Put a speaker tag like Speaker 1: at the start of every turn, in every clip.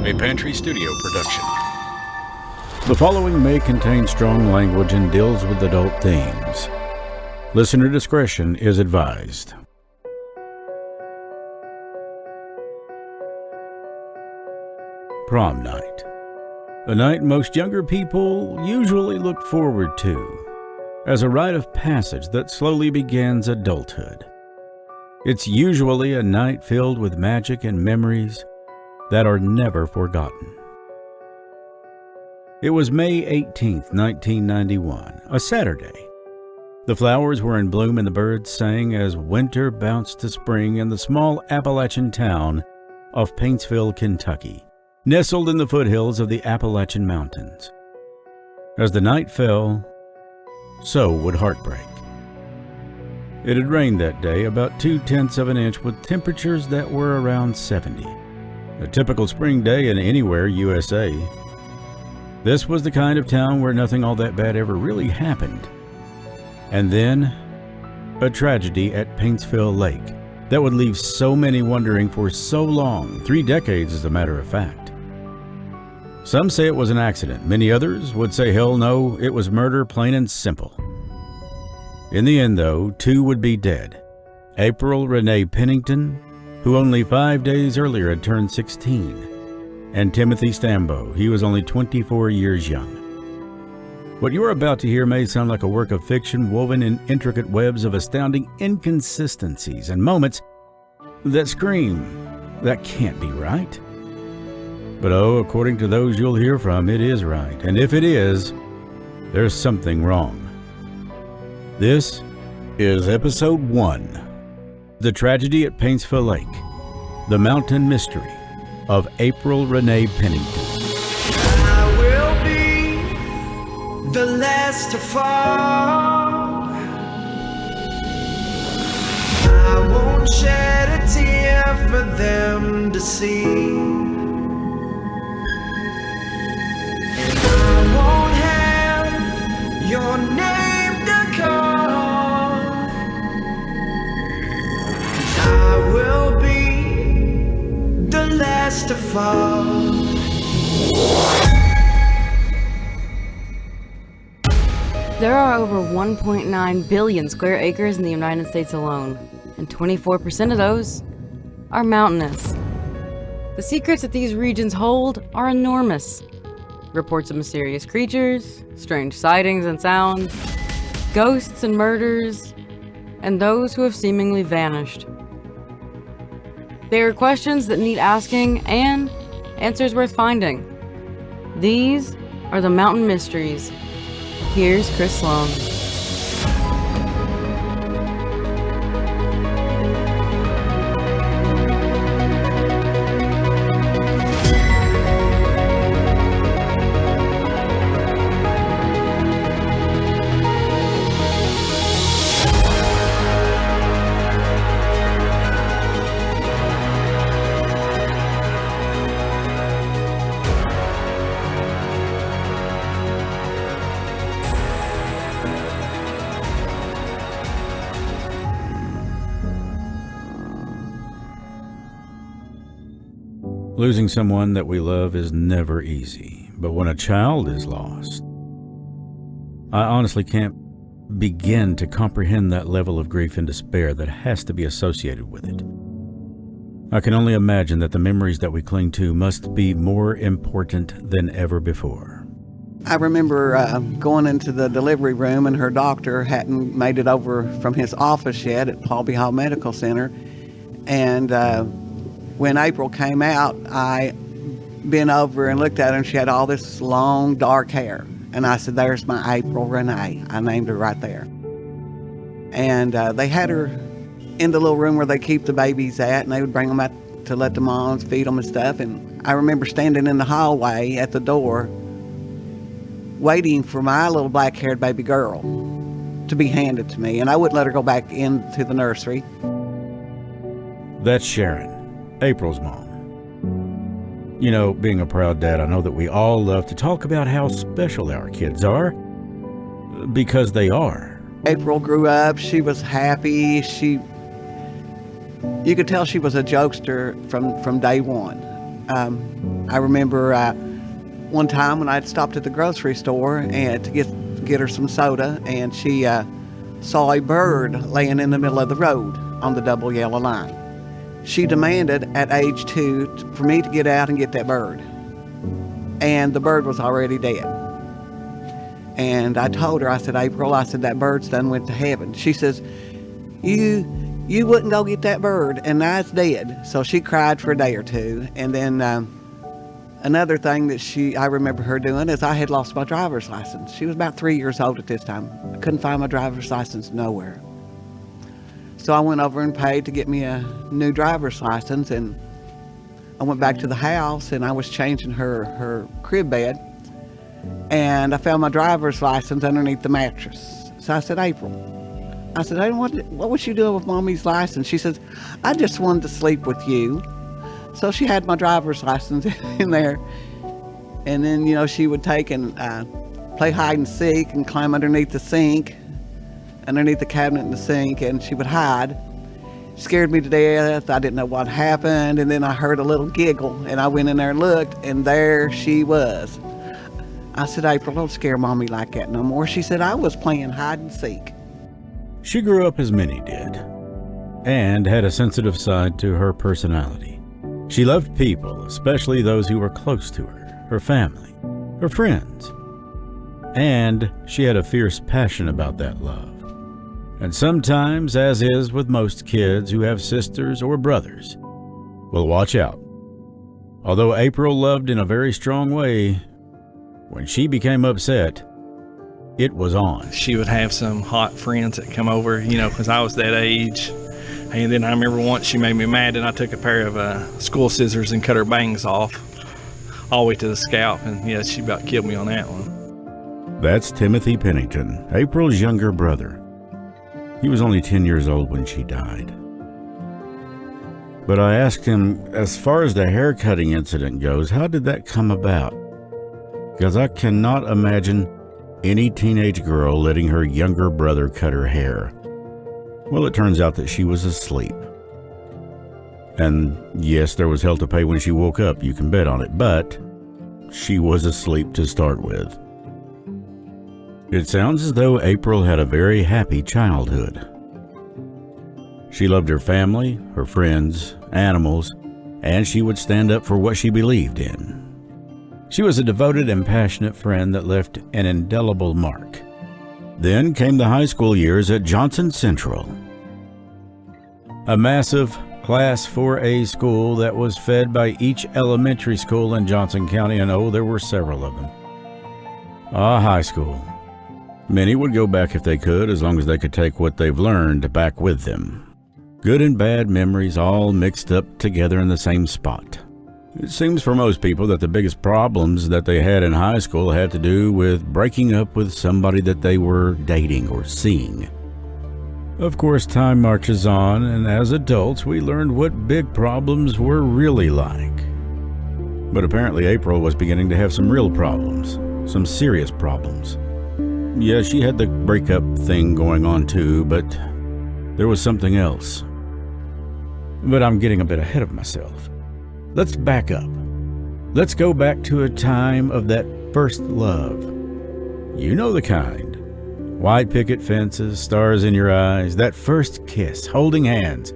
Speaker 1: a Pantry Studio production.
Speaker 2: The following may contain strong language and deals with adult themes. Listener discretion is advised. Prom night. A night most younger people usually look forward to, as a rite of passage that slowly begins adulthood. It's usually a night filled with magic and memories that are never forgotten. It was May 18th, 1991, a Saturday. The flowers were in bloom and the birds sang as winter bounced to spring in the small Appalachian town of Paintsville, Kentucky, nestled in the foothills of the Appalachian Mountains. As the night fell, so would heartbreak. It had rained that day, about 0.2 of an inch, with temperatures that were around 70. A typical spring day in anywhere USA. This was the kind of town where nothing all that bad ever really happened. And then, a tragedy at Paintsville Lake that would leave so many wondering for so long, 3 decades as a matter of fact. Some say it was an accident. Many others would say, hell no, it was murder, plain and simple. In the end, though, 2 would be dead. April Renee Pennington, who only 5 days earlier had turned 16, and Timothy Stambo. He was only 24 years young. What you're about to hear may sound like a work of fiction woven in intricate webs of astounding inconsistencies and moments that scream, that can't be right. But oh, according to those you'll hear from, it is right. And if it is, there's something wrong. This is Episode 1, The Tragedy at Paintsville Lake, The Mountain Mystery of April Renee Pennington.
Speaker 3: I will be the last to fall. I won't shed a tear for them to see. And I won't have your name to call. 'Cause I will be the last to fall.
Speaker 4: There are over 1.9 billion square acres in the United States alone, and 24% of those are mountainous. The secrets that these regions hold are enormous. Reports of mysterious creatures, strange sightings and sounds, ghosts and murders, and those who have seemingly vanished. They are questions that need asking and answers worth finding. These are the Mountain Mysteries. Here's Chris Sloan.
Speaker 2: Losing someone that we love is never easy, but when a child is lost, I honestly can't begin to comprehend that level of grief and despair that has to be associated with it. I can only imagine that the memories that we cling to must be more important than ever before.
Speaker 5: I remember going into the delivery room, and her doctor hadn't made it over from his office yet at Paul B. Hall Medical Center, and when April came out, I bent over and looked at her, and she had all this long, dark hair. And I said, there's my April Renee. I named her right there. And they had her in the little room where they keep the babies at, and they would bring them out to let the moms feed them and stuff. And I remember standing in the hallway at the door, waiting for my little black-haired baby girl to be handed to me. And I wouldn't let her go back into the nursery.
Speaker 2: That's Sharon, April's mom. You know, being a proud dad, I know that we all love to talk about how special our kids are, because they are.
Speaker 5: April grew up, she was happy, you could tell she was a jokester from day one. I remember one time when I'd stopped at the grocery store and to get her some soda, and she saw a bird laying in the middle of the road on the double yellow line. She demanded at age 2 for me to get out and get that bird. And the bird was already dead. And I told her, I said, April, I said, that bird's done went to heaven. She says, you wouldn't go get that bird, and now it's dead. So she cried for a day or two. And then another thing that I remember her doing is I had lost my driver's license. She was about 3 years old at this time. I couldn't find my driver's license nowhere. So I went over and paid to get me a new driver's license, and I went back to the house, and I was changing her crib bed, and I found my driver's license underneath the mattress. So I said, April, what was you doing with Mommy's license? She says, I just wanted to sleep with you. So she had my driver's license in there, and then, she would take and play hide and seek and climb underneath the cabinet in the sink, and she would hide. Scared me to death. I didn't know what happened, and then I heard a little giggle, and I went in there and looked, and there she was. I said, April, don't scare Mommy like that no more. She said, I was playing hide and seek.
Speaker 2: She grew up as many did, and had a sensitive side to her personality. She loved people, especially those who were close to her family, her friends. And she had a fierce passion about that love. And sometimes, as is with most kids who have sisters or brothers, well, watch out. Although April loved in a very strong way, when she became upset, it was on.
Speaker 1: She would have some hot friends that come over, because I was that age. And then I remember once she made me mad, and I took a pair of school scissors and cut her bangs off all the way to the scalp. And she about killed me on that one.
Speaker 2: That's Timothy Pennington, April's younger brother. He was only 10 years old when she died. But I asked him, as far as the haircutting incident goes, how did that come about? Because I cannot imagine any teenage girl letting her younger brother cut her hair. Well, it turns out that she was asleep. And yes, there was hell to pay when she woke up, you can bet on it, but she was asleep to start with. It sounds as though April had a very happy childhood. She loved her family, her friends, animals, and she would stand up for what she believed in. She was a devoted and passionate friend that left an indelible mark. Then came the high school years at Johnson Central, a massive Class 4A school that was fed by each elementary school in Johnson County, and there were several of them. A high school. Many would go back if they could, as long as they could take what they've learned back with them. Good and bad memories all mixed up together in the same spot. It seems for most people that the biggest problems that they had in high school had to do with breaking up with somebody that they were dating or seeing. Of course, time marches on, and as adults, we learned what big problems were really like. But apparently April was beginning to have some real problems, some serious problems. Yeah, she had the breakup thing going on too, but there was something else. But I'm getting a bit ahead of myself. Let's back up. Let's go back to a time of that first love. You know the kind. White picket fences, stars in your eyes, that first kiss, holding hands.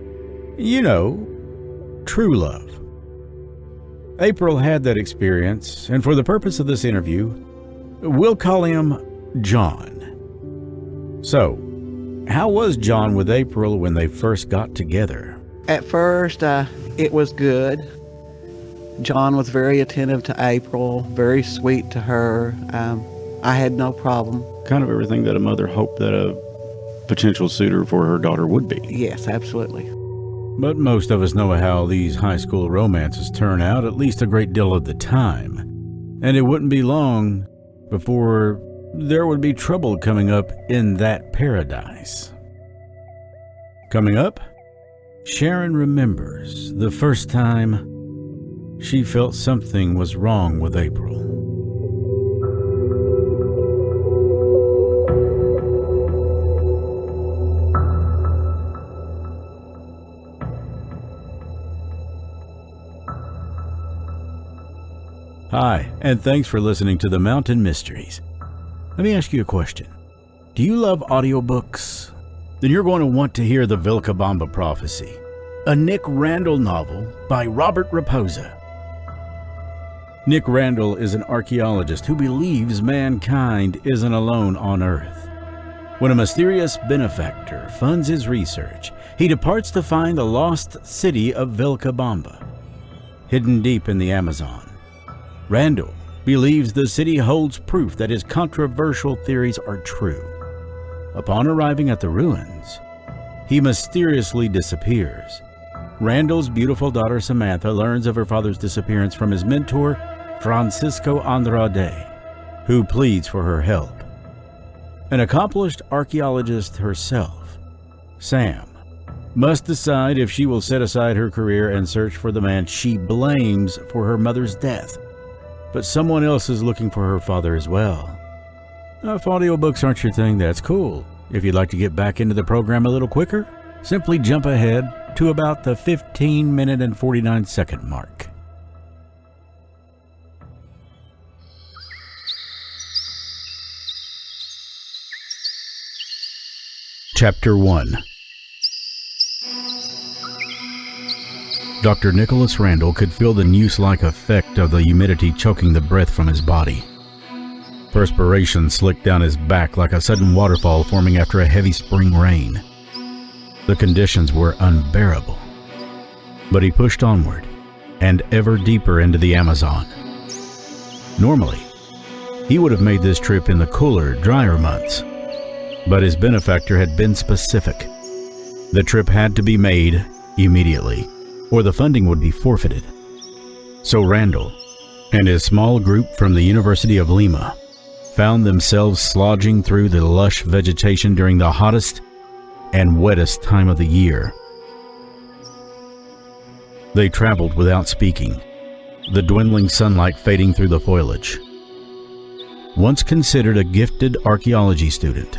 Speaker 2: True love. April had that experience, and for the purpose of this interview, we'll call him John. So, how was John with April when they first got together?
Speaker 5: At first, it was good. John was very attentive to April, very sweet to her. I had no problem.
Speaker 2: Kind of everything that a mother hoped that a potential suitor for her daughter would be.
Speaker 5: Yes, absolutely.
Speaker 2: But most of us know how these high school romances turn out, at least a great deal of the time. And it wouldn't be long before there would be trouble coming up in that paradise. Coming up, Sharon remembers the first time she felt something was wrong with April. Hi, and thanks for listening to the Mountain Mysteries. Let me ask you a question. Do you love audiobooks? Then you're going to want to hear The Vilcabamba Prophecy, a Nick Randall novel by Robert Raposa. Nick Randall is an archaeologist who believes mankind isn't alone on Earth. When a mysterious benefactor funds his research, he departs to find the lost city of Vilcabamba, hidden deep in the Amazon. Randall believes the city holds proof that his controversial theories are true. Upon arriving at the ruins, he mysteriously disappears. Randall's beautiful daughter Samantha learns of her father's disappearance from his mentor, Francisco Andrade, who pleads for her help. An accomplished archaeologist herself, Sam must decide if she will set aside her career and search for the man she blames for her mother's death. But someone else is looking for her father as well. Now, if audiobooks aren't your thing, that's cool. If you'd like to get back into the program a little quicker, simply jump ahead to about the 15-minute and 49-second mark. Chapter 1. Dr. Nicholas Randall could feel the noose-like effect of the humidity choking the breath from his body. Perspiration slicked down his back like a sudden waterfall forming after a heavy spring rain. The conditions were unbearable. But he pushed onward and ever deeper into the Amazon. Normally, he would have made this trip in the cooler, drier months. But his benefactor had been specific. The trip had to be made immediately, or the funding would be forfeited. So Randall and his small group from the University of Lima found themselves slogging through the lush vegetation during the hottest and wettest time of the year. They traveled without speaking, the dwindling sunlight fading through the foliage. Once considered a gifted archaeology student,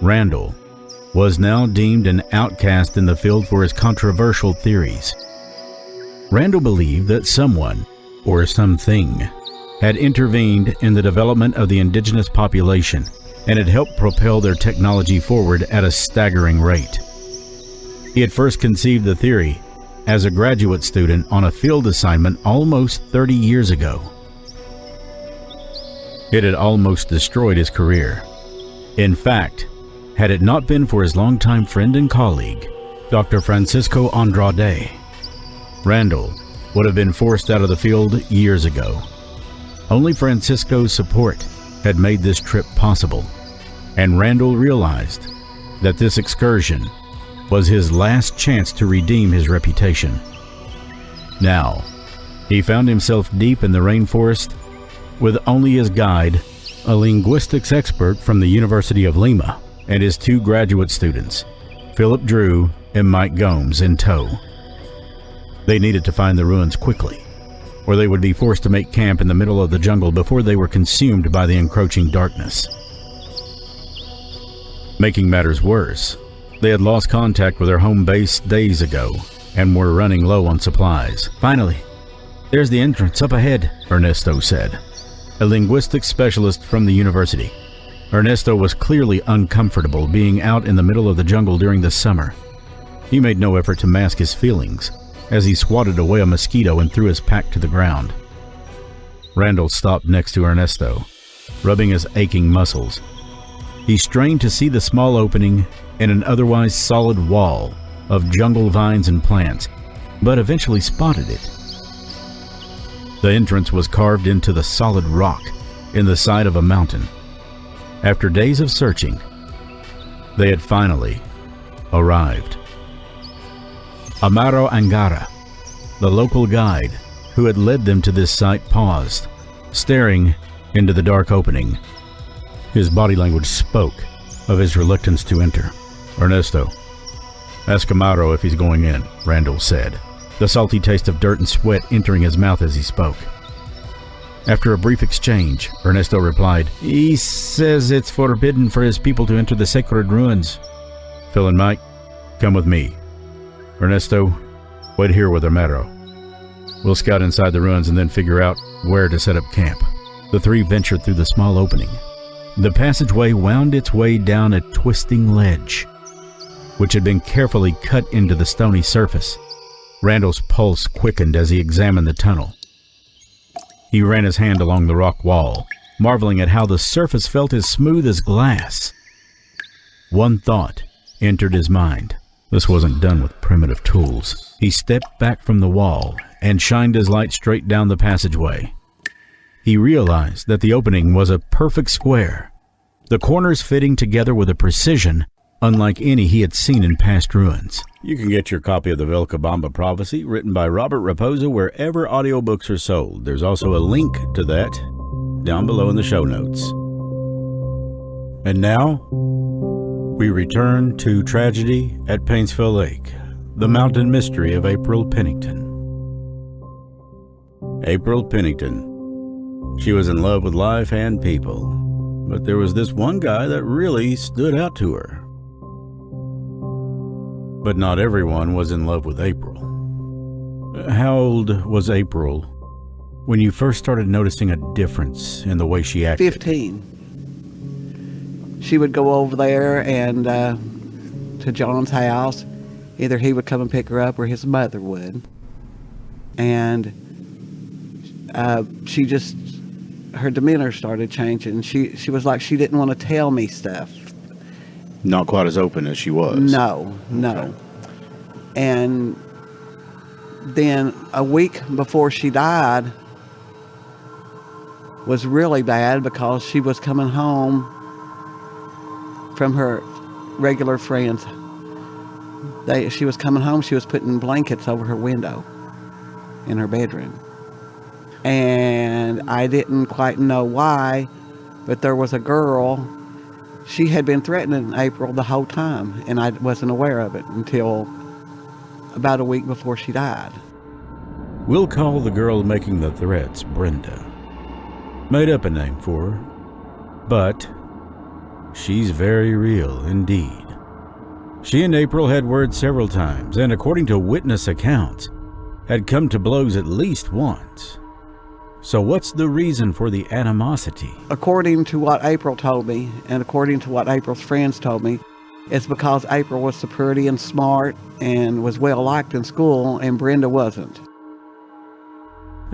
Speaker 2: Randall was now deemed an outcast in the field for his controversial theories. Randall believed that someone, or something, had intervened in the development of the indigenous population and had helped propel their technology forward at a staggering rate. He had first conceived the theory as a graduate student on a field assignment almost 30 years ago. It had almost destroyed his career. In fact, had it not been for his longtime friend and colleague, Dr. Francisco Andrade, Randall would have been forced out of the field years ago. Only Francisco's support had made this trip possible, and Randall realized that this excursion was his last chance to redeem his reputation. Now, he found himself deep in the rainforest with only his guide, a linguistics expert from the University of Lima, and his two graduate students, Philip Drew and Mike Gomes, in tow. They needed to find the ruins quickly, or they would be forced to make camp in the middle of the jungle before they were consumed by the encroaching darkness. Making matters worse, they had lost contact with their home base days ago and were running low on supplies. Finally, there's the entrance up ahead, Ernesto said, a linguistics specialist from the university. Ernesto was clearly uncomfortable being out in the middle of the jungle during the summer. He made no effort to mask his feelings as he swatted away a mosquito and threw his pack to the ground. Randall stopped next to Ernesto, rubbing his aching muscles. He strained to see the small opening in an otherwise solid wall of jungle vines and plants, but eventually spotted it. The entrance was carved into the solid rock in the side of a mountain. After days of searching, they had finally arrived. Amaro Angara, the local guide who had led them to this site, paused, staring into the dark opening. His body language spoke of his reluctance to enter. Ernesto, ask Amaro if he's going in, Randall said, the salty taste of dirt and sweat entering his mouth as he spoke. After a brief exchange, Ernesto replied, he says it's forbidden for his people to enter the sacred ruins. Phil and Mike, come with me. Ernesto, wait here with Amaro. We'll scout inside the ruins and then figure out where to set up camp." The three ventured through the small opening. The passageway wound its way down a twisting ledge, which had been carefully cut into the stony surface. Randall's pulse quickened as he examined the tunnel. He ran his hand along the rock wall, marveling at how the surface felt as smooth as glass. One thought entered his mind. This wasn't done with primitive tools. He stepped back from the wall and shined his light straight down the passageway. He realized that the opening was a perfect square, the corners fitting together with a precision unlike any he had seen in past ruins. You can get your copy of the Vilcabamba Prophecy, written by Robert Raposa, wherever audiobooks are sold. There's also a link to that down below in the show notes. And now, we return to tragedy at Paintsville Lake, the mountain mystery of April Pennington. April Pennington. She was in love with life and people, but there was this one guy that really stood out to her. But not everyone was in love with April. How old was April when you first started noticing a difference in the way she acted?
Speaker 5: 15. She would go over there and to John's house. Either he would come and pick her up or his mother would. And she just, her demeanor started changing. She was like she didn't want to tell me stuff.
Speaker 2: Not quite as open as she was.
Speaker 5: No. And then a week before she died was really bad because she was coming home from her regular friends. She was coming home, she was putting blankets over her window in her bedroom. And I didn't quite know why, but there was a girl. She had been threatening April the whole time, and I wasn't aware of it until about a week before she died.
Speaker 2: We'll call the girl making the threats Brenda. Made up a name for her, but she's very real indeed. She and April had words several times, and according to witness accounts, had come to blows at least once. So what's the reason for the animosity?
Speaker 5: According to what April told me, and according to what April's friends told me, it's because April was so pretty and smart and was well liked in school, and Brenda wasn't.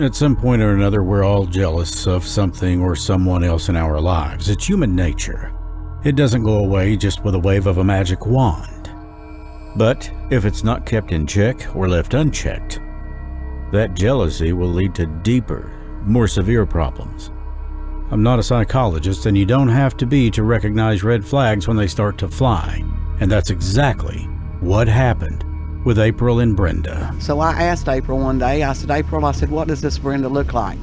Speaker 2: At some point or another, we're all jealous of something or someone else in our lives. It's human nature. It doesn't go away just with a wave of a magic wand. But if it's not kept in check or left unchecked, that jealousy will lead to deeper, more severe problems. I'm not a psychologist, and you don't have to be to recognize red flags when they start to fly. And that's exactly what happened with April and Brenda.
Speaker 5: So I asked April one day, I said, April, what does this Brenda look like?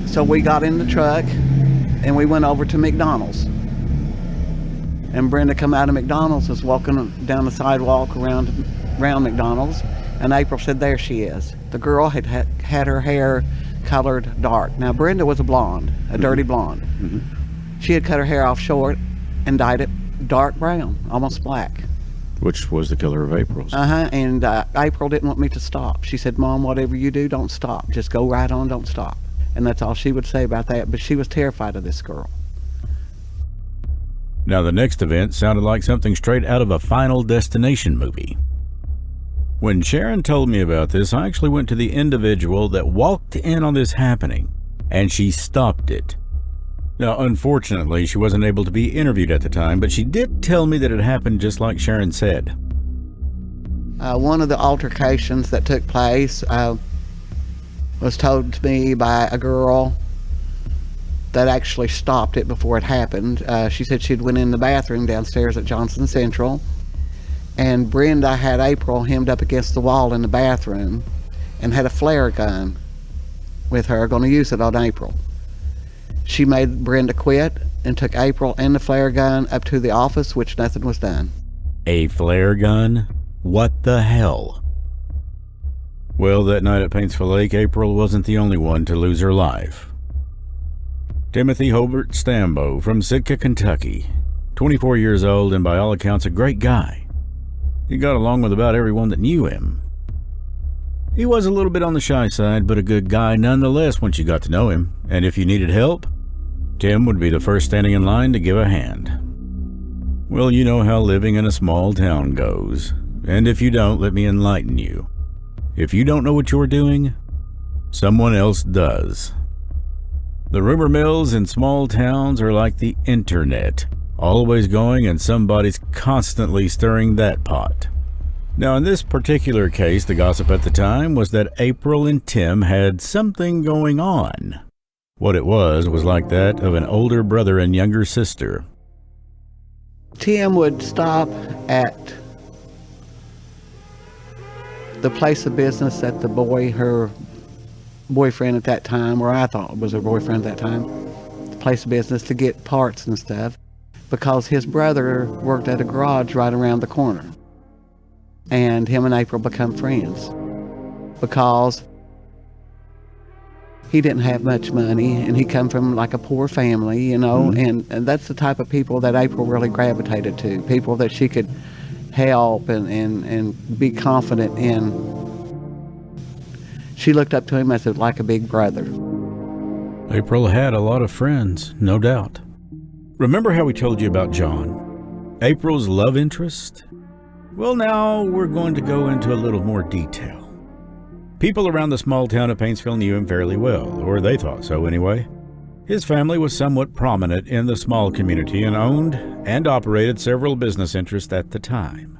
Speaker 5: So we got in the truck and we went over to McDonald's. And Brenda come out of McDonald's, was walking down the sidewalk around McDonald's, and April said, there she is. The girl had her hair colored dark. Now Brenda was a blonde, a dirty blonde.
Speaker 2: Mm-hmm.
Speaker 5: She had cut her hair off short and dyed it dark brown, almost black.
Speaker 2: Which was the killer of April's.
Speaker 5: And April didn't want me to stop. She said, Mom, whatever you do, don't stop. Just go right on, don't stop. And that's all she would say about that. But she was terrified of this girl.
Speaker 2: Now the next event sounded like something straight out of a Final Destination movie. When Sharon told me about this, I actually went to the individual that walked in on this happening, and she stopped it. Now, unfortunately, she wasn't able to be interviewed at the time, but she did tell me that it happened just like Sharon said.
Speaker 5: One of the altercations that took place was told to me by a girl that actually stopped it before it happened. She said she'd went in the bathroom downstairs at Johnson Central, and Brenda had April hemmed up against the wall in the bathroom and had a flare gun with her, going to use it on April. She made Brenda quit and took April and the flare gun up to the office, which nothing was done.
Speaker 2: A flare gun? What the hell? Well, that night at Paintsville Lake, April wasn't the only one to lose her life. Timothy Hobert Stambaugh from Sitka, Kentucky, 24 years old and by all accounts a great guy. He got along with about everyone that knew him. He was a little bit on the shy side, but a good guy nonetheless once you got to know him. And if you needed help, Tim would be the first standing in line to give a hand. Well, you know how living in a small town goes. And if you don't, let me enlighten you. If you don't know what you're doing, someone else does. The rumor mills in small towns are like the internet, always going and somebody's constantly stirring that pot. Now, in this particular case, the gossip at the time was that April and Tim had something going on. What it was like that of an older brother and younger sister.
Speaker 5: Tim would stop at the place of business that her boyfriend at that time, or I thought was her boyfriend at that time, the place of business to get parts and stuff, because his brother worked at a garage right around the corner. And him and April become friends because he didn't have much money and he come from like a poor family, you know, and that's the type of people that April really gravitated to, people that she could help and be confident in. She looked up to him as like a big brother.
Speaker 2: April had a lot of friends, no doubt. Remember how we told you about John, April's love interest? Well, now we're going to go into a little more detail. People around the small town of Paintsville knew him fairly well, or they thought so anyway. His family was somewhat prominent in the small community and owned and operated several business interests at the time.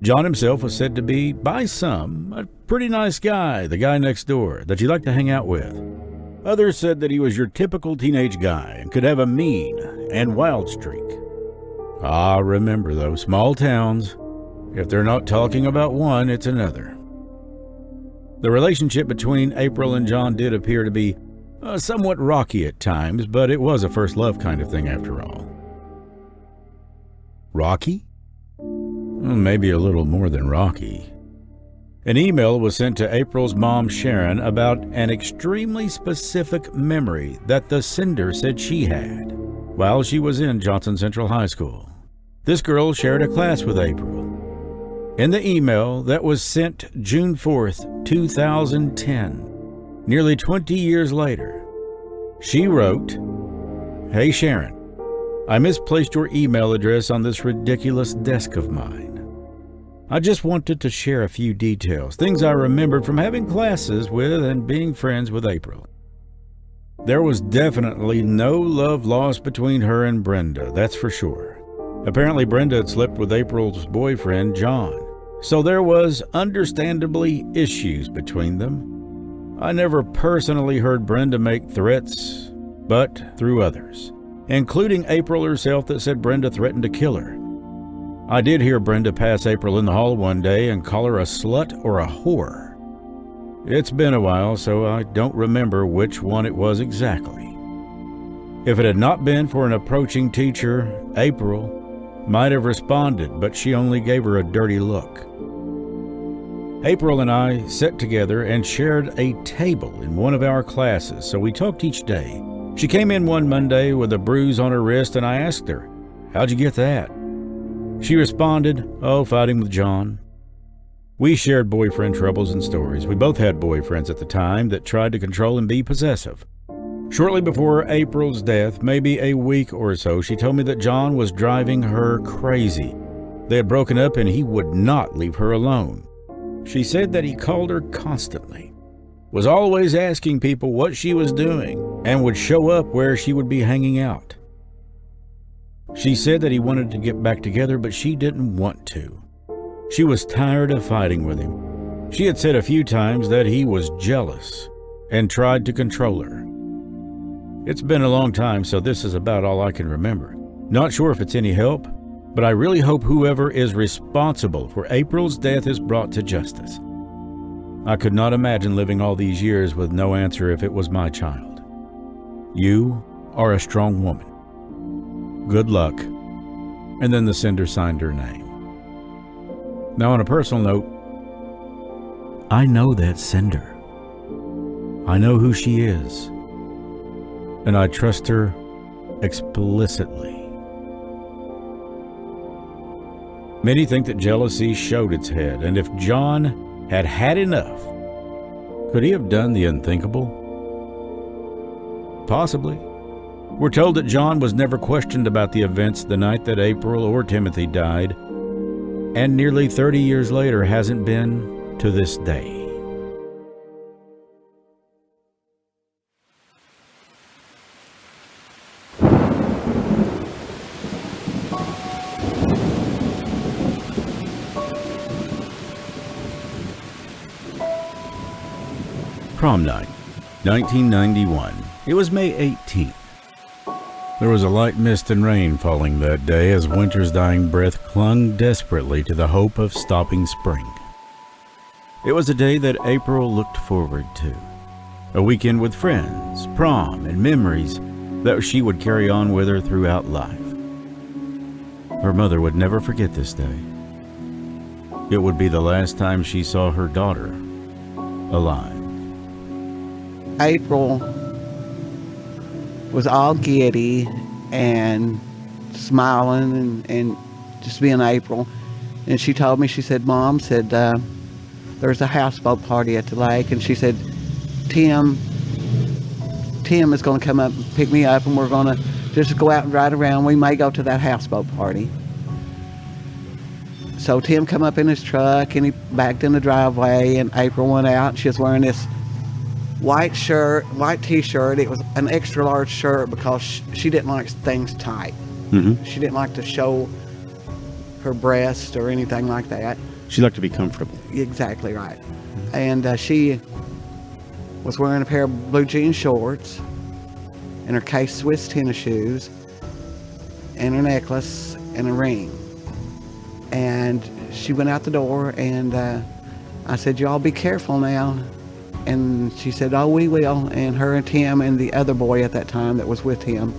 Speaker 2: John himself was said to be, by some, a pretty nice guy, the guy next door, that you like to hang out with. Others said that he was your typical teenage guy and could have a mean and wild streak. Ah, remember though, small towns, if they're not talking about one, it's another. The relationship between April and John did appear to be somewhat rocky at times, but it was a first love kind of thing after all. Rocky? Well, maybe a little more than rocky. An email was sent to April's mom, Sharon, about an extremely specific memory that the sender said she had while she was in Johnson Central High School. This girl shared a class with April. In the email that was sent June 4th, 2010, nearly 20 years later, she wrote, "Hey Sharon, I misplaced your email address on this ridiculous desk of mine. I just wanted to share a few details, things I remembered from having classes with and being friends with April. There was definitely no love lost between her and Brenda, that's for sure. Apparently Brenda had slept with April's boyfriend, John. So there was understandably issues between them. I never personally heard Brenda make threats, but through others, including April herself that said Brenda threatened to kill her. I did hear Brenda pass April in the hall one day and call her a slut or a whore. It's been a while, so I don't remember which one it was exactly. If it had not been for an approaching teacher, April might have responded, but she only gave her a dirty look. April and I sat together and shared a table in one of our classes, so we talked each day. She came in one Monday with a bruise on her wrist, and I asked her, "How'd you get that?" She responded, "Oh, fighting with John." We shared boyfriend troubles and stories. We both had boyfriends at the time that tried to control and be possessive. Shortly before April's death, maybe a week or so, she told me that John was driving her crazy. They had broken up and he would not leave her alone. She said that he called her constantly, was always asking people what she was doing, and would show up where she would be hanging out. She said that he wanted to get back together, but she didn't want to. She was tired of fighting with him. She had said a few times that he was jealous and tried to control her. It's been a long time, so this is about all I can remember. Not sure if it's any help, but I really hope whoever is responsible for April's death is brought to justice. I could not imagine living all these years with no answer if it was my child. You are a strong woman. Good luck." And then the sender signed her name. Now, on a personal note, I know that sender. I know who she is. And I trust her explicitly. Many think that jealousy showed its head, and if John had had enough, Could he have done the unthinkable? Possibly. We're told that John was never questioned about the events the night that April or Timothy died, and nearly 30 years later hasn't been to this day. Prom night, 1991. It was May 18th. There was a light mist and rain falling that day as winter's dying breath clung desperately to the hope of stopping spring. It was a day that April looked forward to. A weekend with friends, prom, and memories that she would carry on with her throughout life. Her mother would never forget this day. It would be the last time she saw her daughter alive.
Speaker 5: April was all giddy and smiling and just being April. And she told me, she said, Mom, said, there's a houseboat party at the lake. And she said, Tim is going to come up and pick me up, and we're going to just go out and ride around. We may go to that houseboat party. So Tim come up in his truck, and he backed in the driveway, and April went out, and she was wearing this white t-shirt. It was an extra large shirt because she didn't like things tight.
Speaker 6: Mm-hmm.
Speaker 5: She didn't like to show her breast or anything like that.
Speaker 6: She liked to be comfortable.
Speaker 5: Exactly right. And she was wearing a pair of blue jean shorts and her K-Swiss tennis shoes and her necklace and a ring. And she went out the door, and I said, y'all be careful now. And she said, oh, we will. And her and Tim and the other boy at that time that was with him,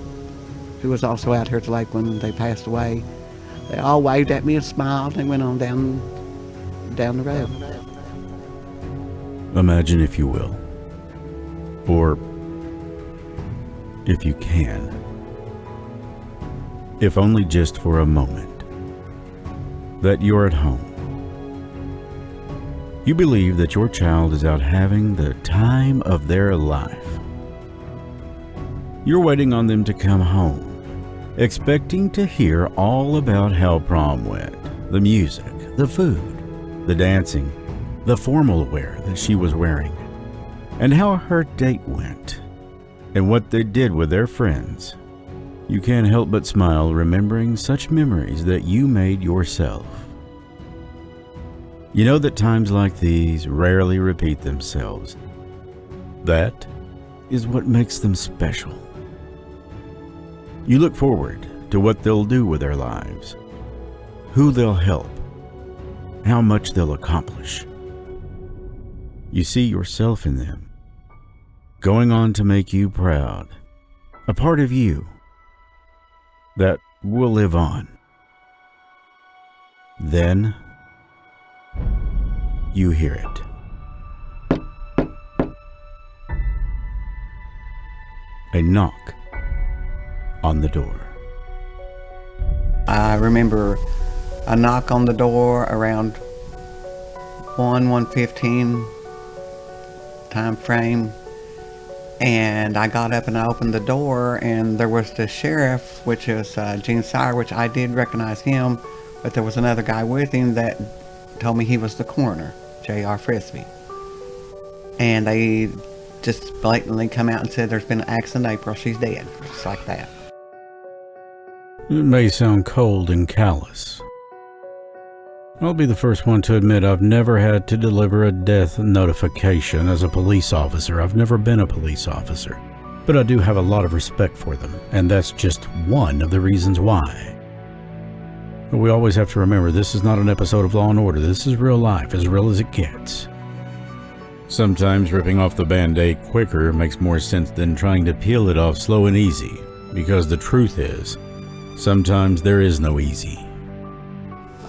Speaker 5: who was also out here at the lake when they passed away, they all waved at me and smiled and went on down the road.
Speaker 2: Imagine, if you will, or if you can, if only just for a moment, that you're at home. You believe that your child is out having the time of their life. You're waiting on them to come home, expecting to hear all about how prom went, the music, the food, the dancing, the formal wear that she was wearing, and how her date went, and what they did with their friends. You can't help but smile remembering such memories that you made yourself. You know that times like these rarely repeat themselves. That is what makes them special. You look forward to what they'll do with their lives, who they'll help, how much they'll accomplish. You see yourself in them, going on to make you proud, a part of you that will live on. Then you hear it. A knock on the door.
Speaker 5: I remember a knock on the door around 1:15 time frame, and I got up and I opened the door, and there was the sheriff, which is Gene Sire, which I did recognize him, but there was another guy with him that told me he was the coroner, J.R. Frisbee. And they just blatantly come out and said there's been an accident in April, she's dead, just like that.
Speaker 2: It may sound cold and callous. I'll be the first one to admit I've never had to deliver a death notification as a police officer. I've never been a police officer. But I do have a lot of respect for them, and that's just one of the reasons why. But we always have to remember, this is not an episode of Law & Order. This is real life, as real as it gets. Sometimes ripping off the Band-Aid quicker makes more sense than trying to peel it off slow and easy, because the truth is, sometimes there is no easy.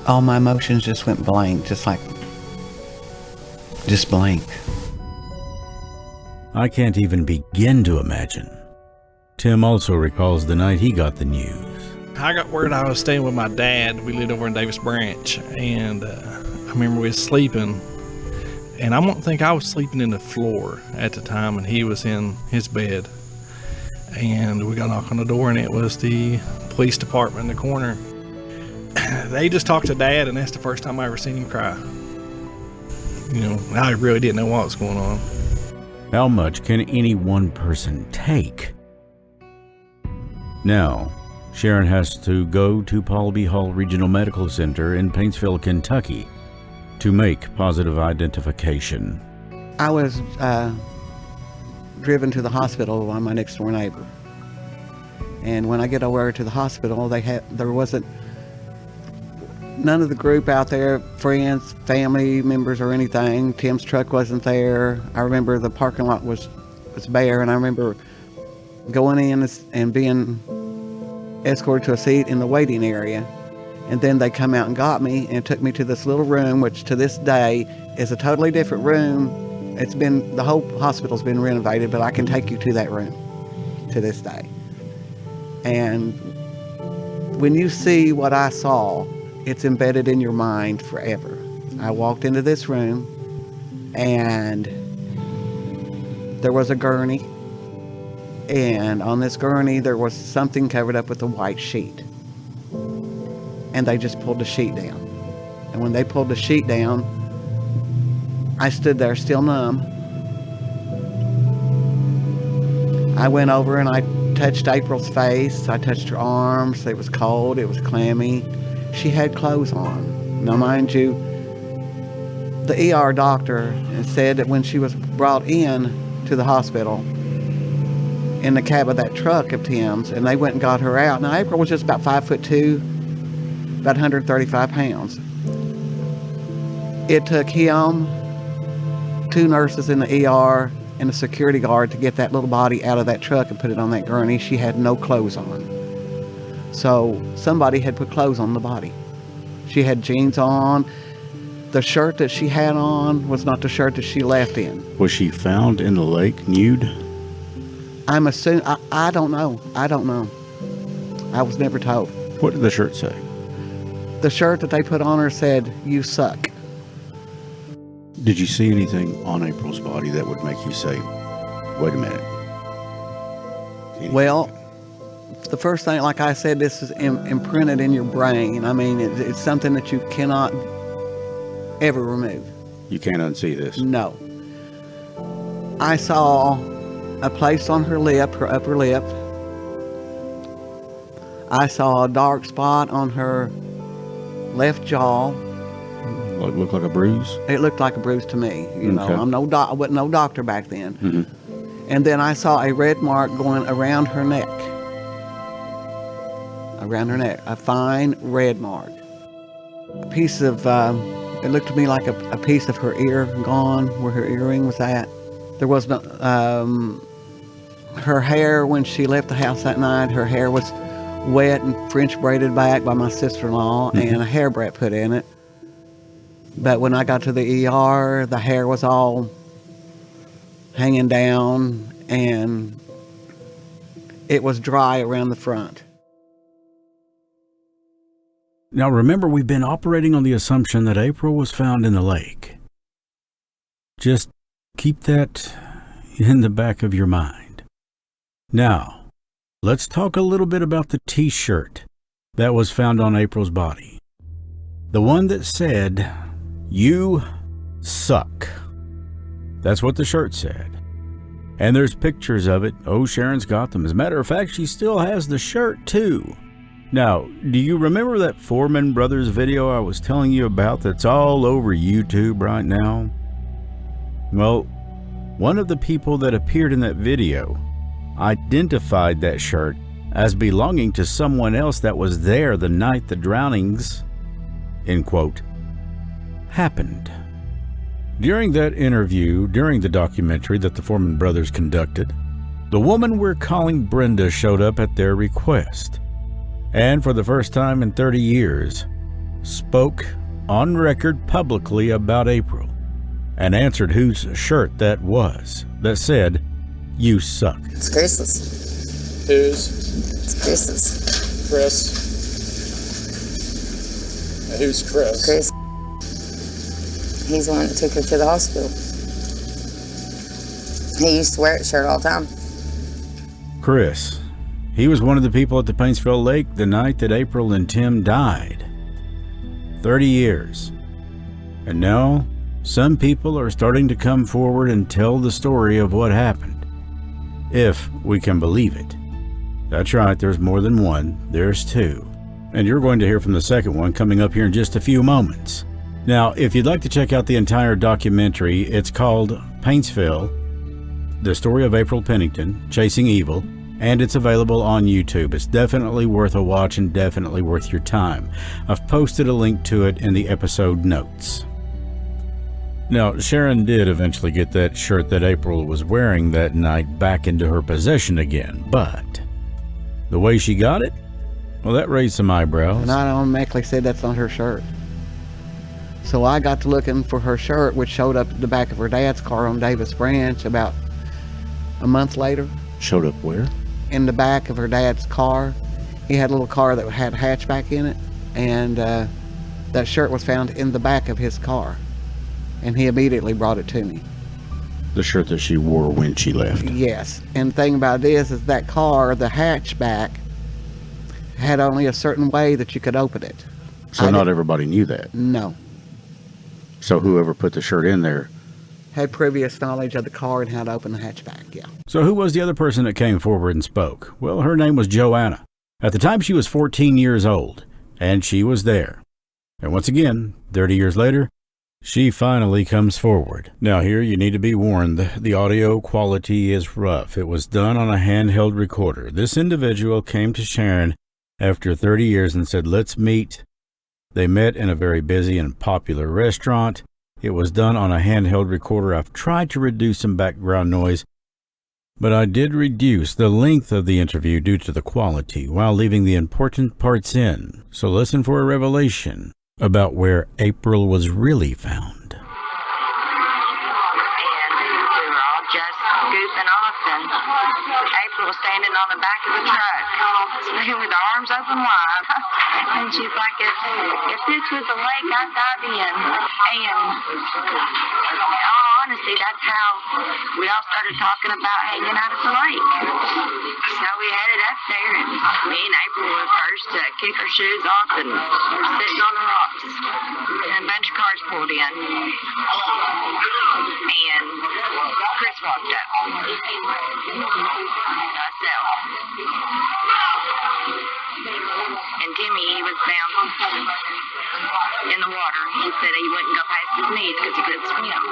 Speaker 5: All my emotions just went blank, just blank.
Speaker 2: I can't even begin to imagine. Tim also recalls the night he got the news.
Speaker 1: I got word I was staying with my dad. We lived over in Davis Branch, and I remember we was sleeping, And I don't think I was sleeping in the floor at the time, and he was in his bed. And we got a knock on the door, and it was the police department in the corner. They just talked to Dad, and that's the first time I ever seen him cry. You know, I really didn't know what was going on.
Speaker 2: How much can any one person take? Now, Sharon has to go to Paul B. Hall Regional Medical Center in Paintsville, Kentucky, to make positive identification.
Speaker 5: I was driven to the hospital by my next door neighbor. And when I get over to the hospital, there wasn't none of the group out there, friends, family members or anything. Tim's truck wasn't there. I remember the parking lot was bare, and I remember going in and being escorted to a seat in the waiting area. And then they come out and got me and took me to this little room, which to this day is a totally different room. The whole hospital's been renovated, but I can take you to that room to this day. And when you see what I saw, it's embedded in your mind forever. I walked into this room, and there was a gurney, and on this gurney there was something covered up with a white sheet. And they just pulled the sheet down. And when they pulled the sheet down, I stood there still numb. I went over and I touched April's face. I touched her arms. It was cold. It was clammy. She had clothes on. Now, mind you, the ER doctor said that when she was brought in to the hospital in the cab of that truck of Tim's, and they went and got her out. Now, April was just about 5'2", about 135 pounds. It took him, 2 nurses in the ER, and a security guard to get that little body out of that truck and put it on that gurney. She had no clothes on. So somebody had put clothes on the body. She had jeans on. The shirt that she had on was not the shirt that she left in.
Speaker 2: Was she found in the lake nude?
Speaker 5: I'm assuming, I don't know. I don't know. I was never told.
Speaker 2: What did the shirt say?
Speaker 5: The shirt that they put on her said, "You suck."
Speaker 2: Did you see anything on April's body that would make you say, wait a minute?
Speaker 5: Well, the first thing, like I said, this is imprinted in your brain. I mean, it's something that you cannot ever remove.
Speaker 2: You can't unsee this?
Speaker 5: No. I saw a place on her lip, her upper lip. I saw a dark spot on her left jaw.
Speaker 2: It looked like a bruise?
Speaker 5: It looked like a bruise to me. You know, I wasn't no doctor back then.
Speaker 2: Mm-hmm.
Speaker 5: And then I saw a red mark going around her neck. Around her neck, a fine red mark. A piece of, it looked to me like a piece of her ear gone, where her earring was at. There was no, her hair, when she left the house that night, her hair was wet and French braided back by my sister-in-law, mm-hmm. and a hairbreadth put in it. But when I got to the ER, the hair was all hanging down and it was dry around the front.
Speaker 2: Now remember, we've been operating on the assumption that April was found in the lake. Just keep that in the back of your mind. Now, let's talk a little bit about the t-shirt that was found on April's body. The one that said, "You suck." That's what the shirt said. And there's pictures of it. Oh, Sharon's got them. As a matter of fact, she still has the shirt too. Now, do you remember that Foreman Brothers video I was telling you about that's all over YouTube right now? Well, one of the people that appeared in that video identified that shirt as belonging to someone else that was there the night the drownings, end quote, happened. During that interview, during the documentary that the Foreman brothers conducted, the woman we're calling Brenda showed up at their request, and for the first time in 30 years, spoke on record publicly about April, and answered whose shirt that was that said, "You suck."
Speaker 6: It's Chris's.
Speaker 7: Whose?
Speaker 6: It's Chris's.
Speaker 7: Chris. Who's Chris?
Speaker 6: Chris. He's the one that took her to the hospital. He used to wear that shirt all the time.
Speaker 2: Chris. He was one of the people at the Paintsville Lake the night that April and Tim died. 30 years. And now, some people are starting to come forward and tell the story of what happened. If we can believe it. That's right, there's more than one. There's two. And you're going to hear from the second one coming up here in just a few moments. Now, if you'd like to check out the entire documentary, it's called Paintsville, The Story of April Pennington, Chasing Evil, and it's available on YouTube. It's definitely worth a watch and definitely worth your time. I've posted a link to it in the episode notes. Now, Sharon did eventually get that shirt that April was wearing that night back into her possession again, but the way she got it, well, that raised some eyebrows.
Speaker 5: And I automatically said that's not her shirt. So I got to looking for her shirt, which showed up at the back of her dad's car on Davis Branch about a month later.
Speaker 2: Showed up where?
Speaker 5: In the back of her dad's car. He had a little car that had a hatchback in it, and that shirt was found in the back of his car. And he immediately brought it to me.
Speaker 2: The shirt that she wore when she left.
Speaker 5: Yes. And the thing about this is that car, the hatchback, had only a certain way that you could open it.
Speaker 2: So not everybody knew that.
Speaker 5: No.
Speaker 2: So whoever put the shirt in there
Speaker 5: Had previous knowledge of the car and how to open the hatchback, yeah.
Speaker 2: So who was the other person that came forward and spoke? Well, her name was Joanna. At the time, she was 14 years old, and she was there. And once again, 30 years later, she finally comes forward. Now here, you need to be warned, the audio quality is rough. It was done on a handheld recorder. This individual came to Sharon after 30 years and said, let's meet. They met in a very busy and popular restaurant. It was done on a handheld recorder. I've tried to reduce some background noise, but I did reduce the length of the interview due to the quality while leaving the important parts in. So listen for a revelation about where April was really found.
Speaker 7: And we were all just goofing off, and April was standing on the back of the truck with her arms open wide. And she's like, if this was a lake, I'd dive in. And in all honesty, that's how we all started talking about hanging out at the lake. So we headed up there, and me and April were first to kick our shoes off and sitting on the rocks. And a bunch of cars pulled in. And Chris walked up. Myself. And Timmy, he was down in the water. He said he wouldn't go past his knees because he couldn't swim.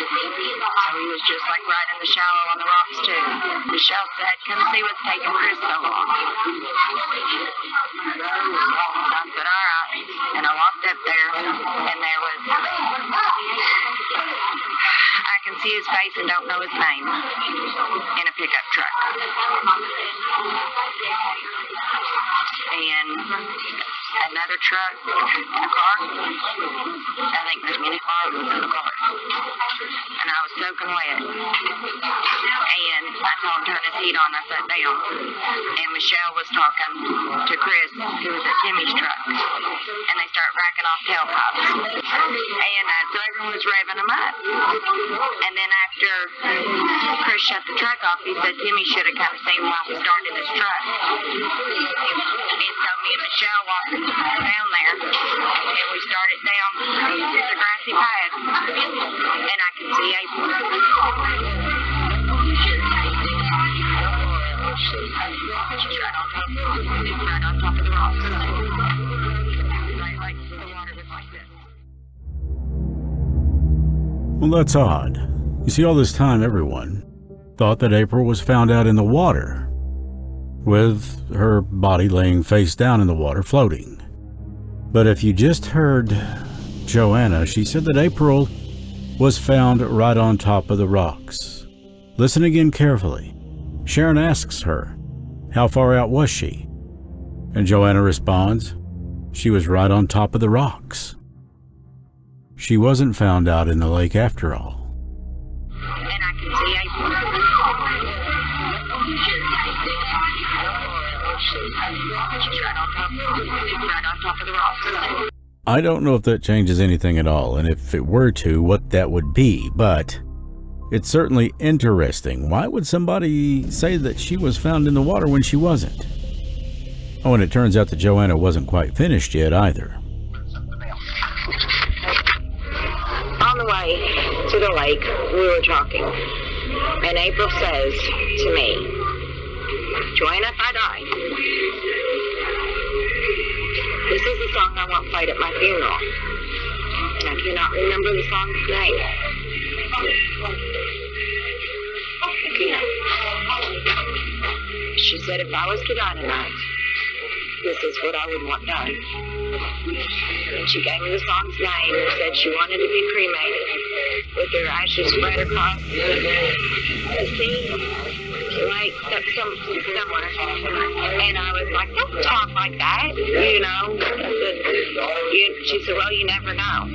Speaker 7: So he was just like right in the shallow on the rocks too. Michelle said, come see what's taking Chris so long. So I said, all right. And I walked up there, and there was, I can see his face and don't know his name, in a pickup truck. And another truck and a car. I think the mini car was in the car. And I was soaking wet. And I told him to turn his heat on. I sat down. And Michelle was talking to Chris, who was at Timmy's truck. And they start racking off tailpipes. And so everyone was revving them up. And then after Chris shut the truck off, he said Timmy should have come seen why we started his truck. And so me and Michelle walked down there, and we started down the grassy path, and I could see April. She's right on top of the rocks. Like the water was like this.
Speaker 2: Well, that's odd. You see, all this time, everyone thought that April was found out in the water, with her body laying face down in the water, floating. But if you just heard Joanna, she said that April was found right on top of the rocks. Listen again carefully. Sharon asks her, how far out was she? And Joanna responds, she was right on top of the rocks. She wasn't found out in the lake after all.
Speaker 7: And I could see April. She's right on top of the rocks.
Speaker 2: I don't know if that changes anything at all, and if it were to, what that would be, but it's certainly interesting. Why would somebody say that she was found in the water when she wasn't? Oh, and it turns out that Joanna wasn't quite finished yet either.
Speaker 7: On the way to the lake, we were talking, and April says to me, "Joanna, if I die, this is the song I want played at my funeral." And I cannot remember the song's name. I can't. She said if I was to die tonight, this is what I would want done. And she gave me the song's name and said she wanted to be cremated with her ashes spread across the sea, like somewhere. And I was like, don't talk like that, you know. She said, well, you never know.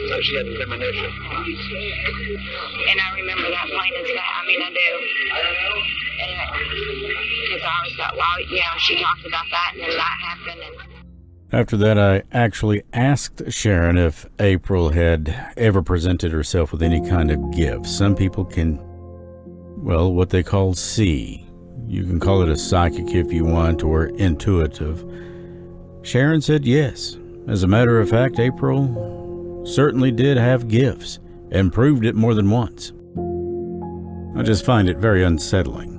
Speaker 8: So she had a premonition.
Speaker 7: And I remember that plain as day. I mean, I do. Because I always thought, well, you know, she talked about that and then that happened.
Speaker 2: After that, I actually asked Sharon if April had ever presented herself with any kind of gift. Some people can, well, what they call see. You can call it a psychic if you want, or intuitive. Sharon said yes. As a matter of fact, April certainly did have gifts and proved it more than once. I just find it very unsettling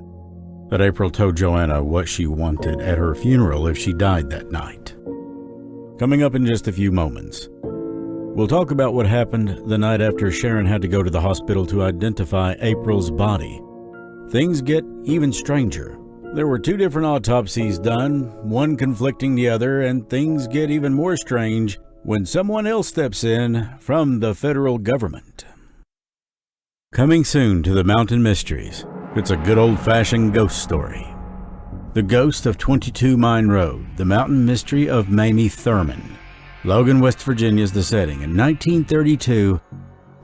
Speaker 2: that April told Joanna what she wanted at her funeral if she died that night. Coming up in just a few moments, we'll talk about what happened the night after Sharon had to go to the hospital to identify April's body. Things get even stranger. There were 2 different autopsies done, one conflicting the other, and things get even more strange when someone else steps in from the federal government. Coming soon to the Mountain Mysteries, it's a good old-fashioned ghost story. The Ghost of 22 Mine Road, the Mountain Mystery of Mamie Thurman. Logan, West Virginia is the setting. In 1932,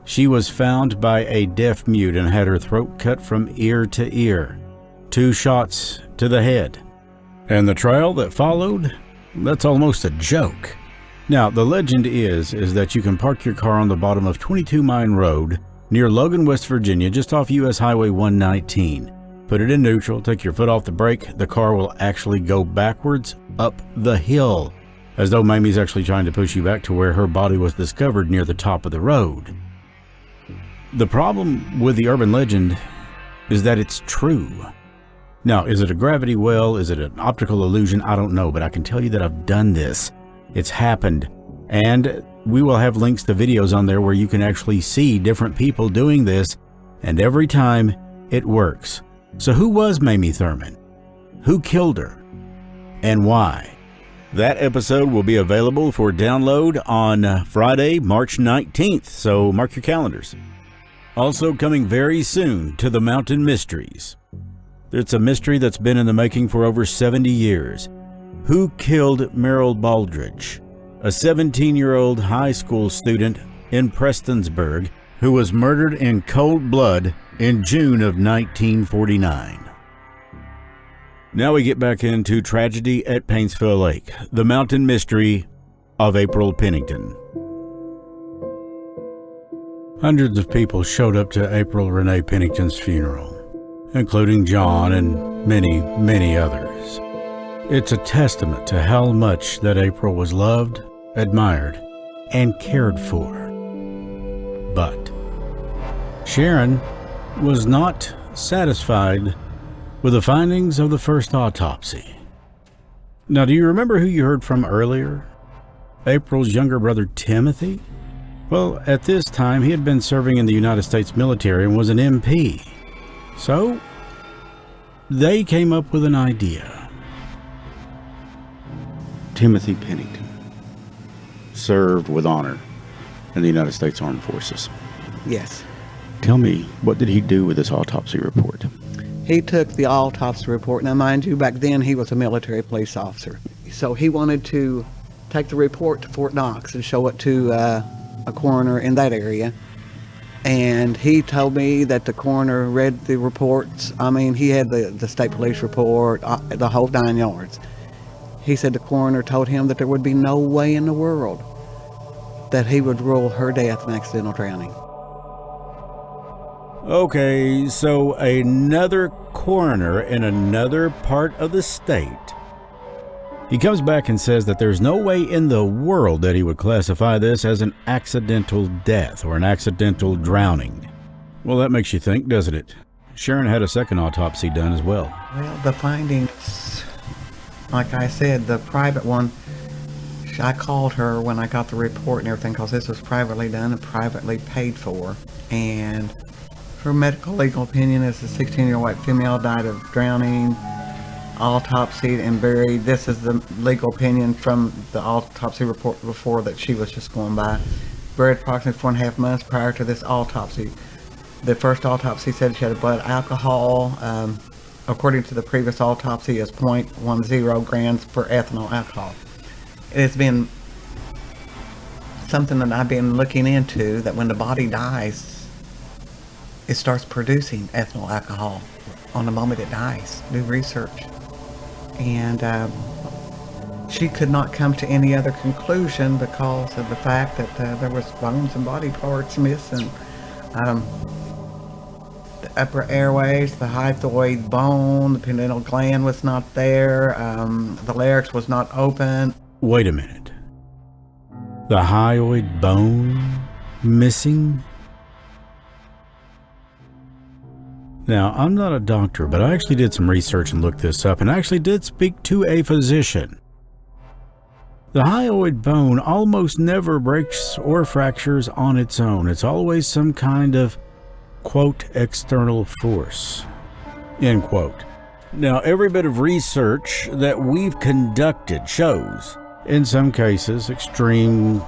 Speaker 2: she was found by a deaf mute and had her throat cut from ear to ear. 2 shots to the head. And the trial that followed? That's almost a joke. Now, the legend is that you can park your car on the bottom of 22 Mine Road near Logan, West Virginia, just off US Highway 119. Put it in neutral, take your foot off the brake, the car will actually go backwards up the hill, as though Mamie's actually trying to push you back to where her body was discovered near the top of the road. The problem with the urban legend is that it's true. Now, is it a gravity well? Is it an optical illusion? I don't know, but I can tell you that I've done this. It's happened. And we will have links to videos on there where you can actually see different people doing this, and every time it works. So who was Mamie Thurman? Who killed her? And why? That episode will be available for download on Friday, March 19th, so mark your calendars. Also coming very soon to the Mountain Mysteries. It's a mystery that's been in the making for over 70 years. Who killed Merrill Baldridge, a 17-year-old high school student in Prestonsburg who was murdered in cold blood in June of 1949. Now we get back into tragedy at Paintsville Lake, the mountain mystery of April Pennington. Hundreds of people showed up to April Renee Pennington's funeral, including John and many, many others. It's a testament to how much that April was loved, admired, and cared for. But Sharon was not satisfied with the findings of the first autopsy. Now, do you remember who you heard from earlier? April's younger brother, Timothy? Well, at this time, he had been serving in the United States military and was an MP. So, they came up with an idea. Timothy Pennington served with honor in the United States Armed Forces.
Speaker 5: Yes.
Speaker 2: Tell me, what did he do with this autopsy report?
Speaker 5: He took the autopsy report. Now, mind you, back then he was a military police officer. So he wanted to take the report to Fort Knox and show it to a coroner in that area. And he told me that the coroner read the reports. I mean, he had the state police report, the whole 9 yards. He said the coroner told him that there would be no way in the world that he would rule her death an accidental drowning.
Speaker 2: Okay, so another coroner in another part of the state. He comes back and says that there's no way in the world that he would classify this as an accidental death or an accidental drowning. Well, that makes you think, doesn't it? Sharon had a second autopsy done as well.
Speaker 5: Well, the findings, like I said, the private one, I called her when I got the report and everything, because this was privately done and privately paid for. And her medical legal opinion is a 16-year-old white female died of drowning, autopsied and buried. This is the legal opinion from the autopsy report before that she was just going by. Buried approximately 4.5 months prior to this autopsy. The first autopsy said she had blood alcohol, according to the previous autopsy, is 0.10 grams per ethanol alcohol. It has been something that I've been looking into, that when the body dies, it starts producing ethanol alcohol on the moment it dies. Do research. And she could not come to any other conclusion because of the fact that there was bones and body parts missing. The upper airways, the hyphoid bone, the pineal gland was not there, the larynx was not open.
Speaker 2: Wait a minute. The hyoid bone missing? Now, I'm not a doctor, but I actually did some research and looked this up, and I actually did speak to a physician. The hyoid bone almost never breaks or fractures on its own. It's always some kind of, quote, external force, end quote. Now, every bit of research that we've conducted shows, in some cases, extreme,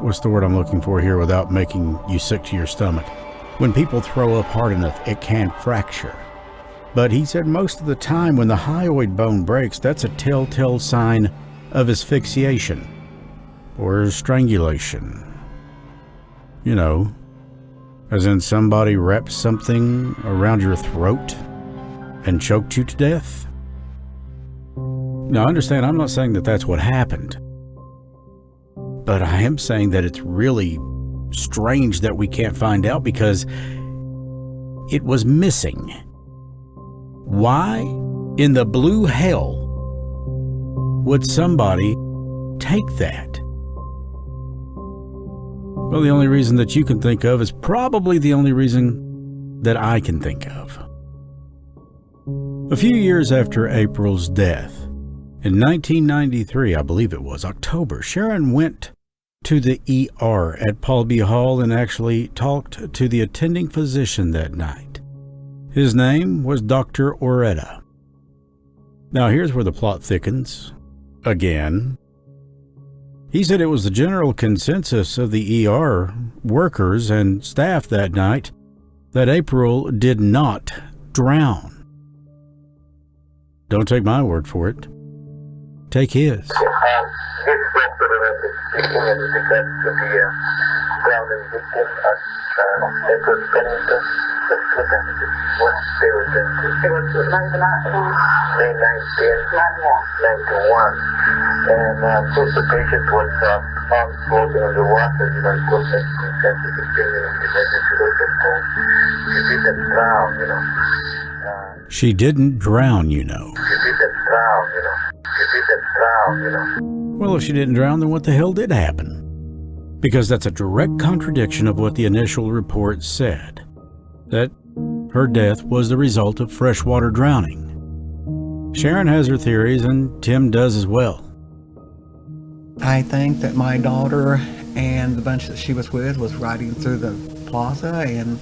Speaker 2: what's the word I'm looking for here without making you sick to your stomach? When people throw up hard enough, it can fracture. But he said most of the time when the hyoid bone breaks, that's a telltale sign of asphyxiation or strangulation. You know, as in somebody wrapped something around your throat and choked you to death. Now, understand, I'm not saying that that's what happened, but I am saying that it's really strange that we can't find out because it was missing. Why in the blue hell would somebody take that? Well, the only reason that you can think of is probably the only reason that I can think of. A few years after April's death, in 1993, I believe it was October, Sharon went to the ER at Paul B. Hall and actually talked to the attending physician that night. His name was Dr. Oretta. Now here's where the plot thickens. Again. He said it was the general consensus of the ER workers and staff that night that April did not drown. Don't take my word for it. Take his.
Speaker 8: Grounding victim at Renee Pennington. Let's look at what they were doing. It was May 1991. And so the patient was found floating on the water. You know, it was like consensus opinion in the emergency room at home. She didn't drown, you know.
Speaker 2: She didn't drown, you know.
Speaker 8: She didn't drown, you know. She didn't drown, you know.
Speaker 2: Well, if she didn't drown, then what the hell did happen? Because that's a direct contradiction of what the initial report said, that her death was the result of freshwater drowning. Sharon has her theories, and Tim does as well.
Speaker 5: I think that my daughter and the bunch that she was with was riding through the plaza, and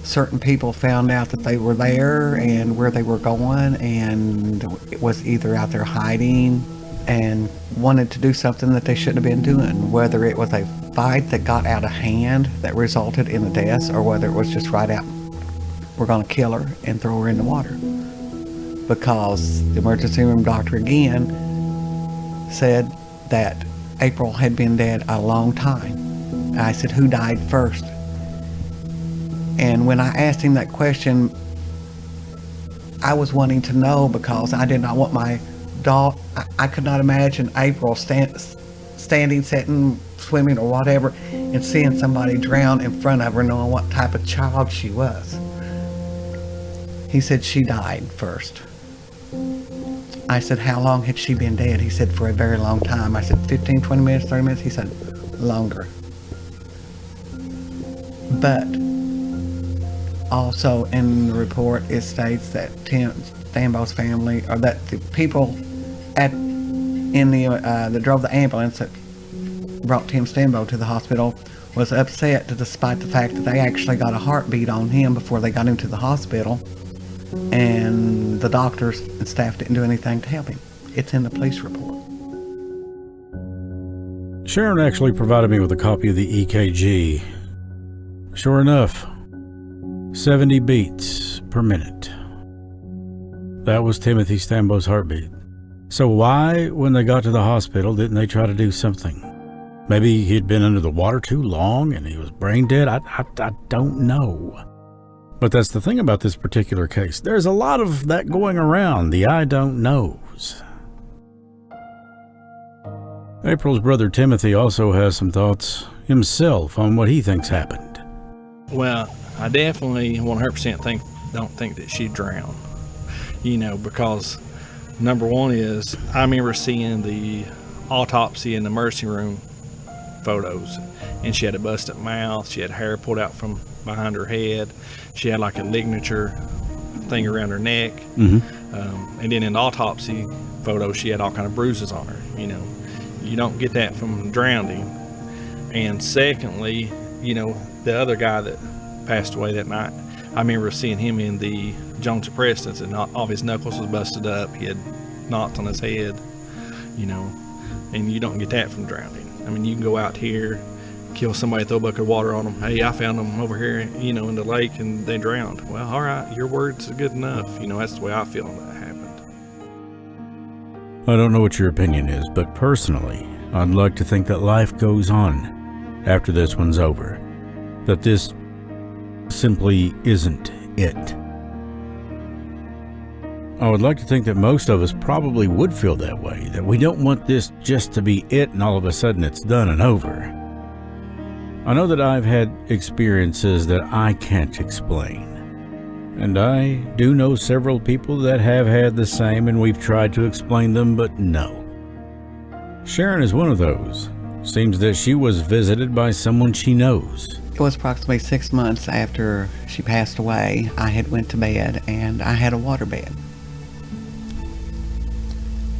Speaker 5: certain people found out that they were there and where they were going, and it was either out there hiding and wanted to do something that they shouldn't have been doing, whether it was a fight that got out of hand that resulted in a death, or whether it was just right out, we're going to kill her and throw her in the water. Because the emergency room doctor again said that April had been dead a long time. And I said, who died first? And when I asked him that question, I was wanting to know because I did not want my dog. I could not imagine April standing, sitting, swimming, or whatever, and seeing somebody drown in front of her, knowing what type of child she was. He said she died first. I said, how long had she been dead? He said, for a very long time. I said, 15, 20 minutes, 30 minutes? He said, longer. But also in the report, it states that Tim Stambaugh's family, or that the people that drove the ambulance that brought Tim Stambaugh to the hospital was upset despite the fact that they actually got a heartbeat on him before they got him to the hospital, and the doctors and staff didn't do anything to help him. It's in the police report.
Speaker 2: Sharon actually provided me with a copy of the EKG. Sure enough, 70 beats per minute. That was Timothy Stambaugh's heartbeat. So why, when they got to the hospital, didn't they try to do something? Maybe he'd been under the water too long and he was brain dead? I don't know. But that's the thing about this particular case. There's a lot of that going around, the I don't knows. April's brother Timothy also has some thoughts himself on what he thinks happened.
Speaker 1: Well, I definitely 100% don't think that she drowned. Because number one is, I remember seeing the autopsy in the emergency room photos, and she had a busted mouth, she had hair pulled out from behind her head, she had like a ligature thing around her neck, and then in the autopsy photo she had all kind of bruises on her. You don't get that from drowning. And secondly, the other guy that passed away that night, I remember seeing him in the Jones and Preston's, and all of his knuckles was busted up, he had knots on his head, and you don't get that from drowning. I mean, you can go out here, kill somebody, throw a bucket of water on them. Hey, I found them over here, in the lake, and they drowned. Well, all right, your word's good enough. That's the way I feel that happened.
Speaker 2: I don't know what your opinion is, but personally, I'd like to think that life goes on after this one's over. That this simply isn't it. I would like to think that most of us probably would feel that way, that we don't want this just to be it and all of a sudden it's done and over. I know that I've had experiences that I can't explain, and I do know several people that have had the same, and we've tried to explain them, but no. Sharon is one of those. Seems that she was visited by someone she knows.
Speaker 5: It was approximately 6 months after she passed away. I had went to bed, and I had a waterbed.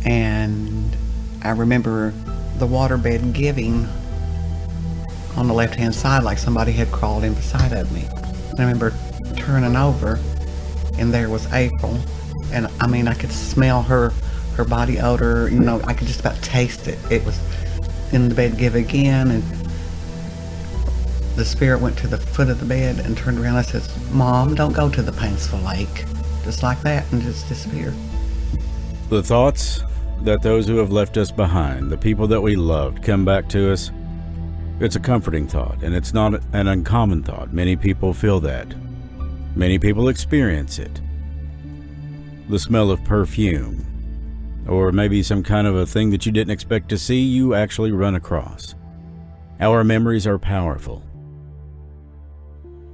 Speaker 5: And I remember the waterbed giving on the left-hand side, like somebody had crawled in beside of me. And I remember turning over, and there was April. And I mean, I could smell her body odor. I could just about taste it. It was in the bed give again, and the spirit went to the foot of the bed and turned around and says, "Mom, don't go to the Paintsville lake." Just like that, and just disappeared.
Speaker 2: The thoughts that those who have left us behind, the people that we loved, come back to us, it's a comforting thought, and it's not an uncommon thought. Many people feel that. Many people experience it. The smell of perfume, or maybe some kind of a thing that you didn't expect to see, you actually run across. Our memories are powerful.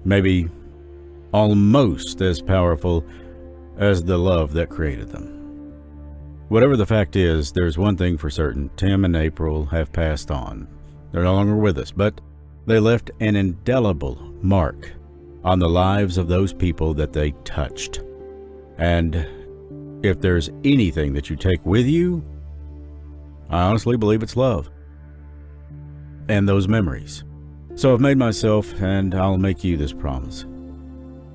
Speaker 2: Maybe almost as powerful as the love that created them. Whatever the fact is, there's one thing for certain. Tim and April have passed on. They're no longer with us, but they left an indelible mark on the lives of those people that they touched. And if there's anything that you take with you, I honestly believe it's love and those memories. So I've made myself, and I'll make you this promise.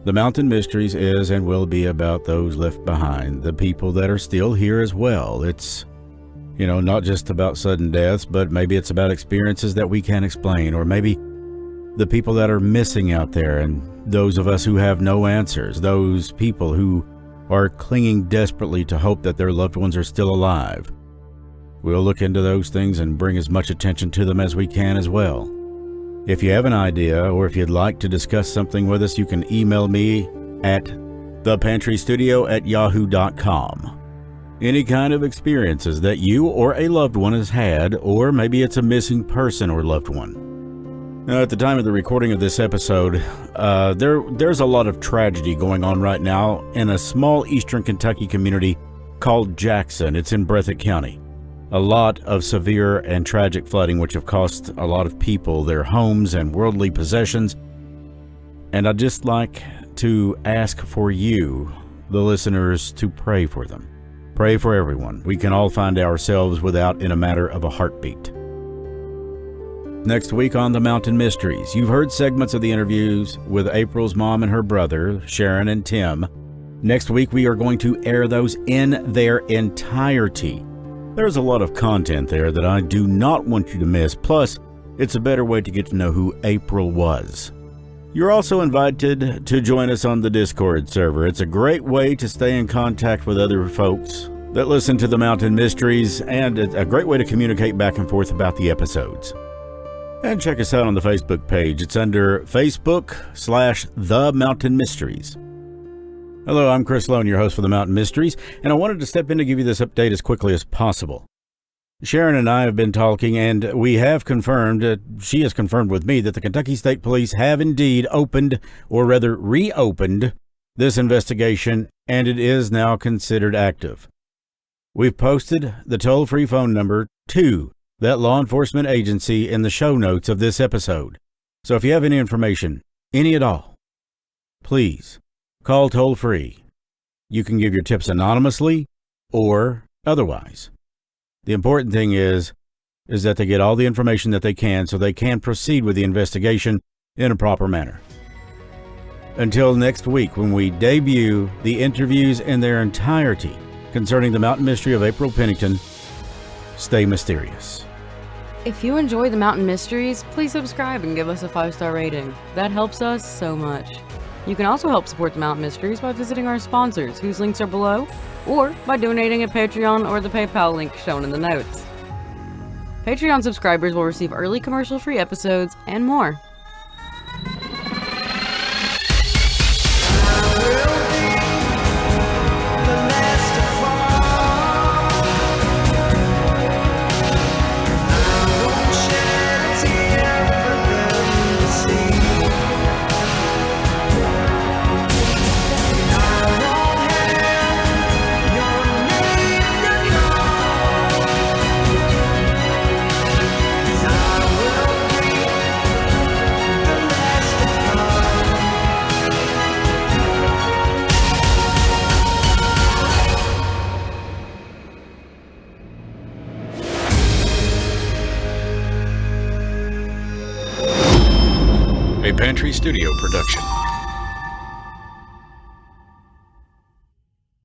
Speaker 2: The Mountain Mysteries is and will be about those left behind, the people that are still here as well. It's, not just about sudden deaths, but maybe it's about experiences that we can't explain, or maybe the people that are missing out there, and those of us who have no answers, those people who are clinging desperately to hope that their loved ones are still alive. We'll look into those things and bring as much attention to them as we can as well. If you have an idea, or if you'd like to discuss something with us, you can email me at thepantrystudio@yahoo.com. Any kind of experiences that you or a loved one has had, or maybe it's a missing person or loved one. Now, at the time of the recording of this episode, there's a lot of tragedy going on right now in a small eastern Kentucky community called Jackson. It's in Breathitt County. A lot of severe and tragic flooding, which have cost a lot of people their homes and worldly possessions. And I'd just like to ask for you, the listeners, to pray for them. Pray for everyone. We can all find ourselves without in a matter of a heartbeat. Next week on The Mountain Mysteries, you've heard segments of the interviews with April's mom and her brother, Sharon and Tim. Next week, we are going to air those in their entirety. There's a lot of content there that I do not want you to miss. Plus, it's a better way to get to know who April was. You're also invited to join us on the Discord server. It's a great way to stay in contact with other folks that listen to the Mountain Mysteries, and a great way to communicate back and forth about the episodes. And check us out on the Facebook page. It's under Facebook/The Mountain Mysteries. Hello, I'm Chris Sloan, your host for the Mountain Mysteries, and I wanted to step in to give you this update as quickly as possible. Sharon and I have been talking, and we have confirmed, she has confirmed with me, that the Kentucky State Police have indeed opened, or rather reopened, this investigation, and it is now considered active. We've posted the toll-free phone number to that law enforcement agency in the show notes of this episode. So if you have any information, any at all, please call toll-free. You can give your tips anonymously or otherwise. The important thing is that they get all the information that they can so they can proceed with the investigation in a proper manner. Until next week, when we debut the interviews in their entirety concerning the mountain mystery of April Pennington, stay mysterious.
Speaker 4: If you enjoy the Mountain Mysteries, please subscribe and give us a 5-star rating. That helps us so much. You can also help support the Mountain Mysteries by visiting our sponsors, whose links are below, or by donating at Patreon or the PayPal link shown in the notes. Patreon subscribers will receive early commercial-free episodes and more.
Speaker 2: A Pantry Studio production.